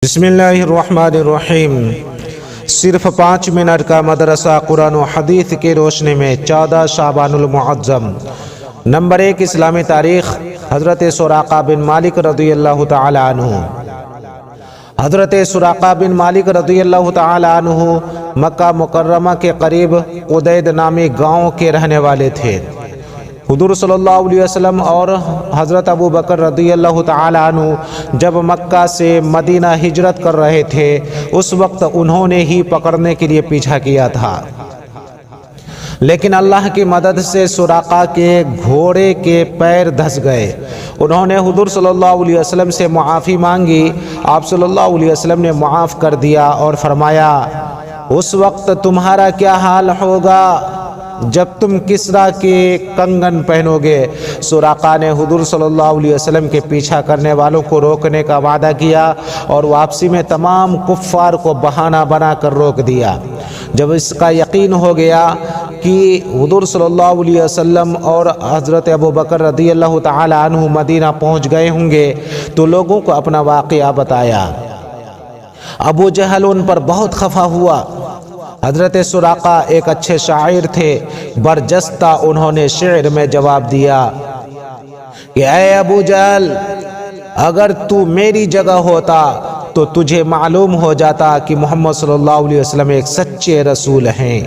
بسم اللہ الرحمن الرحیم۔ صرف 5 منٹ کا مدرسہ قرآن و حدیث کی روشنی میں 14 شعبان المعظم۔ نمبر 1، اسلامی تاریخ۔ حضرت سراقہ بن مالک رضی اللہ تعالی عنہ۔ حضرت سراقہ بن مالک رضی اللہ تعالی عنہ مکہ مکرمہ کے قریب قدید نامی گاؤں کے رہنے والے تھے۔ حضور صلی اللہ علیہ وسلم اور حضرت ابو بکر رضی اللہ تعالی عنہ جب مکہ سے مدینہ ہجرت کر رہے تھے، اس وقت انہوں نے ہی پکڑنے کے لیے پیچھا کیا تھا، لیکن اللہ کی مدد سے سراقہ کے گھوڑے کے پیر دھس گئے۔ انہوں نے حضور صلی اللہ علیہ وسلم سے معافی مانگی۔ آپ صلی اللہ علیہ وسلم نے معاف کر دیا اور فرمایا، اس وقت تمہارا کیا حال ہوگا جب تم کسریٰ کے کنگن پہنو گے۔ سراقہ نے حضور صلی اللہ علیہ وسلم کے پیچھا کرنے والوں کو روکنے کا وعدہ کیا اور واپسی میں تمام کفار کو بہانہ بنا کر روک دیا۔ جب اس کا یقین ہو گیا کہ حضور صلی اللہ علیہ وسلم اور حضرت ابو بکر رضی اللہ تعالی عنہ مدینہ پہنچ گئے ہوں گے تو لوگوں کو اپنا واقعہ بتایا۔ ابو جہل ان پر بہت خفا ہوا۔ حضرت سراقہ ایک اچھے شاعر تھے، برجستہ انہوں نے شعر میں جواب دیا کہ اے ابو جہل، اگر تو میری جگہ ہوتا تو تجھے معلوم ہو جاتا کہ محمد صلی اللہ علیہ وسلم ایک سچے رسول ہیں،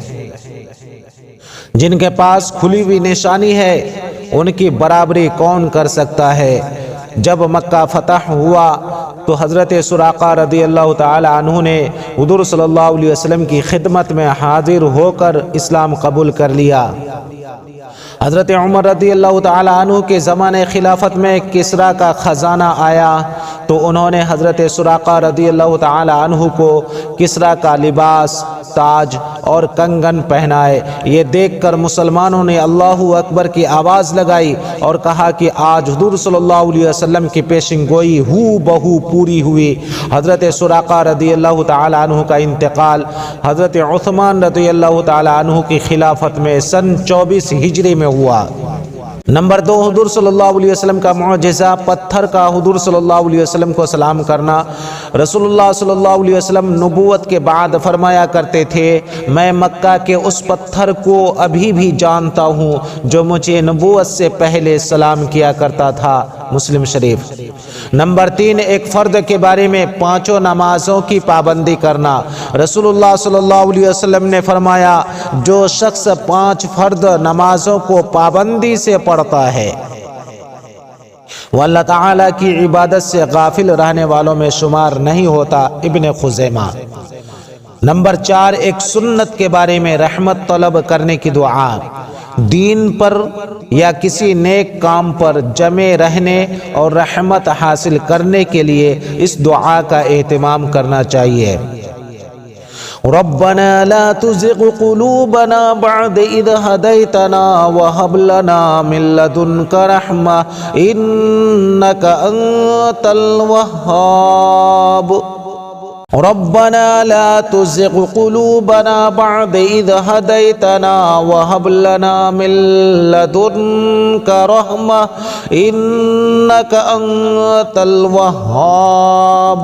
جن کے پاس کھلی ہوئی نشانی ہے، ان کی برابری کون کر سکتا ہے۔ جب مکہ فتح ہوا تو حضرت سراقہ رضی اللہ تعالی عنہ نے حضور صلی اللہ علیہ وسلم کی خدمت میں حاضر ہو کر اسلام قبول کر لیا۔ حضرت عمر رضی اللہ تعالی عنہ کے زمانے خلافت میں کسریٰ کا خزانہ آیا تو انہوں نے حضرت سراقہ رضی اللہ تعالی عنہ کو کسریٰ کا لباس، تاج اور کنگن پہنائے۔ یہ دیکھ کر مسلمانوں نے اللہ اکبر کی آواز لگائی اور کہا کہ آج حضور صلی اللہ علیہ وسلم کی پیشن گوئی ہو بہو پوری ہوئی۔ حضرت سراقہ رضی اللہ تعالی عنہ کا انتقال حضرت عثمان رضی اللہ تعالی عنہ کی خلافت میں سن 24 ہجری میں ہوا۔ نمبر 2، حضور صلی اللہ علیہ وسلم کا معجزہ، پتھر کا حضور صلی اللہ علیہ وسلم کو سلام کرنا۔ رسول اللہ صلی اللہ علیہ وسلم نبوت کے بعد فرمایا کرتے تھے، میں مکہ کے اس پتھر کو ابھی بھی جانتا ہوں جو مجھے نبوت سے پہلے سلام کیا کرتا تھا۔ مسلم شریف۔ نمبر 3، ایک فرد کے بارے میں 5 نمازوں کی پابندی کرنا۔ رسول اللہ صلی اللہ علیہ وسلم نے فرمایا، جو شخص 5 فرد نمازوں کو پابندی سے پڑھتا ہے وہ اللہ تعالیٰ کی عبادت سے غافل رہنے والوں میں شمار نہیں ہوتا۔ ابن خزیمہ۔ نمبر 4، ایک سنت کے بارے میں رحمت طلب کرنے کی دعا۔ دین پر یا کسی نیک کام پر جمع رہنے اور رحمت حاصل کرنے کے لیے اس دعا کا اہتمام کرنا چاہیے۔ ربنا لا تزغ قلوبنا بعد اذ هديتنا وهب لنا من لدنك رحمة انك انت الوهاب۔ ربنا لا تزغ قلوبنا بعد اذ هديتنا وهب لنا من لدنك رحمة انك انت الوهاب۔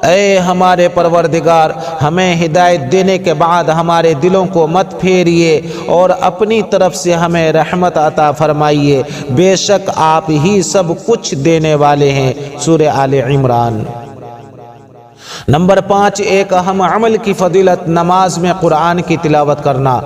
اے ہمارے پروردگار، ہمیں ہدایت دینے کے بعد ہمارے دلوں کو مت پھیریے اور اپنی طرف سے ہمیں رحمت عطا فرمائیے، بے شک آپ ہی سب کچھ دینے والے ہیں۔ سورہ آل عمران۔ نمبر 5، ایک اہم عمل کی فضیلت، نماز میں قرآن کی تلاوت کرنا۔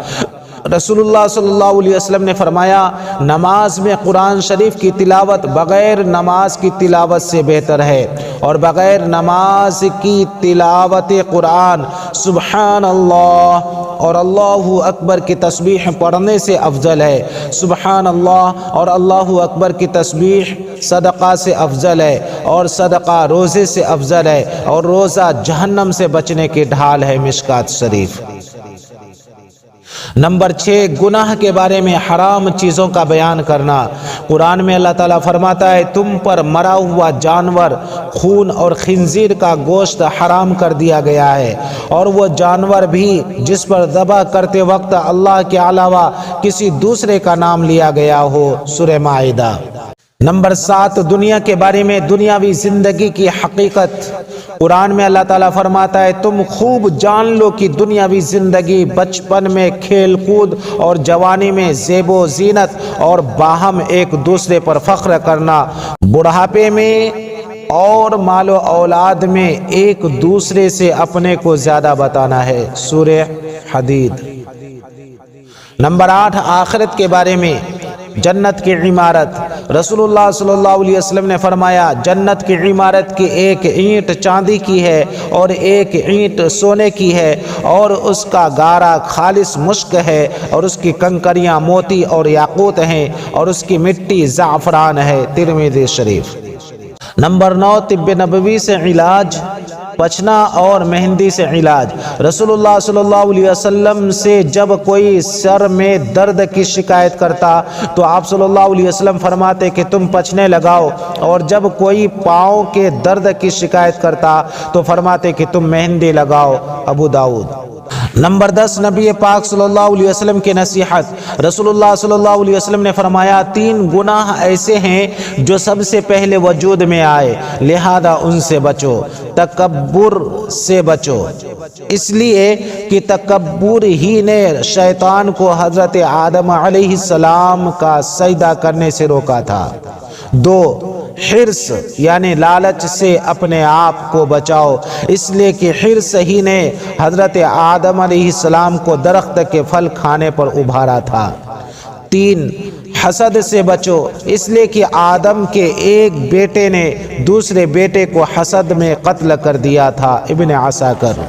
رسول اللہ صلی اللہ علیہ وسلم نے فرمایا، نماز میں قرآن شریف کی تلاوت بغیر نماز کی تلاوت سے بہتر ہے، اور بغیر نماز کی تلاوت قرآن سبحان اللہ اور اللہ اکبر کی تسبیح پڑھنے سے افضل ہے۔ سبحان اللہ اور اللہ اکبر کی تسبیح صدقہ سے افضل ہے، اور صدقہ روزے سے افضل ہے، اور روزہ جہنم سے بچنے کی ڈھال ہے۔ مشکات شریف۔ نمبر 6، گناہ کے بارے میں حرام چیزوں کا بیان کرنا۔ قرآن میں اللہ تعالیٰ فرماتا ہے، تم پر مرا ہوا جانور، خون اور خنزیر کا گوشت حرام کر دیا گیا ہے، اور وہ جانور بھی جس پر ذبح کرتے وقت اللہ کے علاوہ کسی دوسرے کا نام لیا گیا ہو۔ سورہ مائدہ۔ نمبر 7، دنیا کے بارے میں دنیاوی زندگی کی حقیقت۔ قرآن میں اللہ تعالیٰ فرماتا ہے تم خوب جان لو کہ دنیاوی زندگی بچپن میں کھیل کود اور جوانی میں زیب و زینت اور باہم ایک دوسرے پر فخر کرنا، بڑھاپے میں اور مال و اولاد میں ایک دوسرے سے اپنے کو زیادہ بتانا ہے۔ سورہ حدید۔ نمبر 8، آخرت کے بارے میں جنت کی عمارت۔ رسول اللہ صلی اللہ علیہ وسلم نے فرمایا جنت کی عمارت کی ایک اینٹ چاندی کی ہے اور ایک اینٹ سونے کی ہے، اور اس کا گارا خالص مشک ہے، اور اس کی کنکریاں موتی اور یاقوت ہیں، اور اس کی مٹی زعفران ہے۔ ترمذی شریف۔ نمبر 9، طب نبوی سے علاج، پچنا اور مہندی سے علاج۔ رسول اللہ صلی اللہ علیہ وسلم سے جب کوئی سر میں درد کی شکایت کرتا تو آپ صلی اللہ علیہ وسلم فرماتے کہ تم پچنے لگاؤ، اور جب کوئی پاؤں کے درد کی شکایت کرتا تو فرماتے کہ تم مہندی لگاؤ۔ ابو داؤد۔ نمبر 10، نبی پاک صلی اللہ علیہ وسلم کی نصیحت۔ رسول اللہ صلی اللہ علیہ وسلم نے فرمایا 3 گناہ ایسے ہیں جو سب سے پہلے وجود میں آئے، لہذا ان سے بچو۔ تکبر سے بچو، اس لیے کہ تکبر ہی نے شیطان کو حضرت آدم علیہ السلام کا سجدہ کرنے سے روکا تھا۔ 2، حرص یعنی لالچ سے اپنے آپ کو بچاؤ، اس لیے کہ حرص ہی نے حضرت آدم علیہ السلام کو درخت کے پھل کھانے پر ابھارا تھا۔ 3، حسد سے بچو، اس لیے کہ آدم کے ایک بیٹے نے دوسرے بیٹے کو حسد میں قتل کر دیا تھا۔ ابن عساکر۔